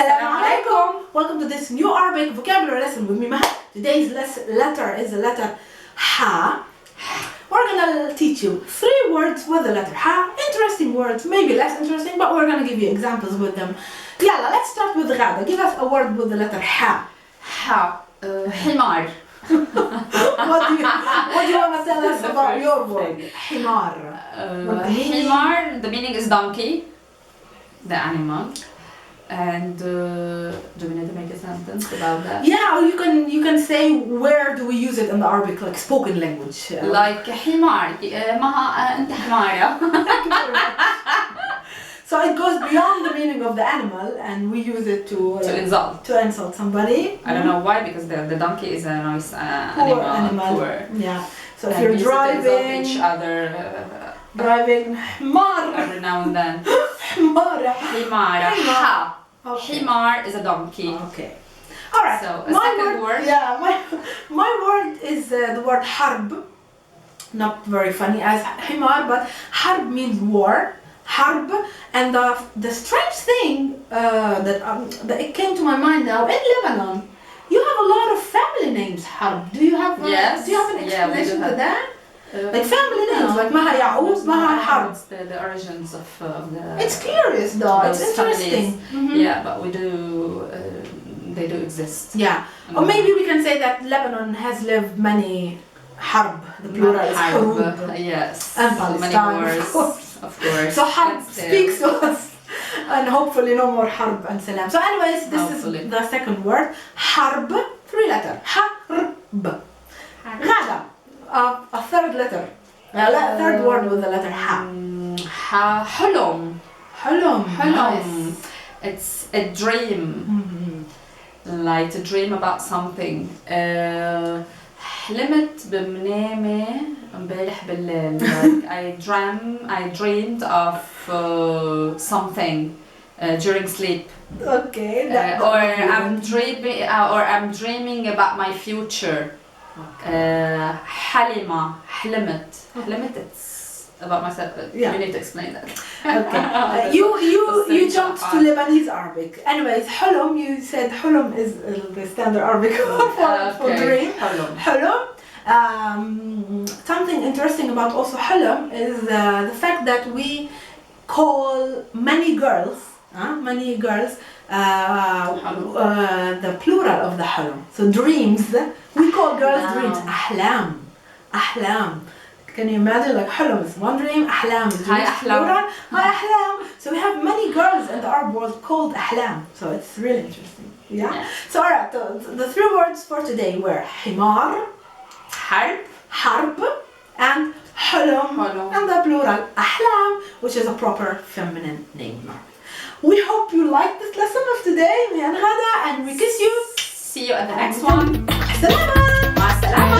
Assalamu alaikum. Welcome to this new Arabic vocabulary lesson with me, Maha. Today's letter is the letter Ha. We're gonna teach you 3 words with the letter Ha. Interesting words, maybe less interesting, but we're gonna give you examples with them. Yalla, let's start with Ghada. Give us a word with the letter Ha. Ha. حمار. What do you want to tell us about your word? Himar. Himar, the meaning is donkey, the animal. And do we need to make a sentence about that? Yeah, or you can say where do we use it in the Arabic, like spoken language. Like حمار. Maha, أنت حمارة. So it goes beyond the meaning of the animal, and we use it to insult somebody. I don't know why, because the donkey is a nice animal. Poor. Yeah. So if you're driving, each other. Driving حمار every now and then. حمارة. حمارة. Ha. Okay. Himar is a donkey. Okay. All right. So a second word. Yeah, my word is the word harb. Not very funny as himar, but harb means war. Harb, and the strange thing that it came to my mind now, in Lebanon, you have a lot of family names. Harb. Do you have? Yes. Do you have an explanation to that? Like family names, like Maha Ya'oub, Maha Harb. The origins of the. It's curious though. It's interesting. Yeah, but they do exist. Yeah, or maybe we can say that Lebanon has lived many Harb. The plural is Harub. Yes. And Palestine, of course. So Harb speaks to us. And hopefully no more Harb and Salam. So anyways, this is the second word. Harb, 3 letters. Harb. Ghada, a third letter. Third word with the letter Ha. حلم. حلم. Nice. It's a dream. Like to dream about something. حلمت بمنامي امبارح بالليل. Like I dreamed of something during sleep. Okay. I'm dreaming about my future. حلمة. حلمت. It's about myself. Yeah. You need to explain that. Okay. You jumped to Lebanese Arabic. Anyways, حلم, you said حلم is the standard Arabic for dream. حلم. Something interesting about also حلم is the fact that we call many girls the plural of the حلم. So dreams, we call girls dreams أحلام. أحلام. Can you imagine, like حلم is one dream, أحلام is plural. Hi أحلام. So we have many girls in the Arab world called أحلام. So it's really interesting. Yeah. So alright, the 3 words for today were حمار, حرب, and حلم, and the plural أحلام, which is a proper feminine name. We hope you liked this lesson of today, me and Ghada, and we kiss you. See you at the next one. Salama. Ma salama.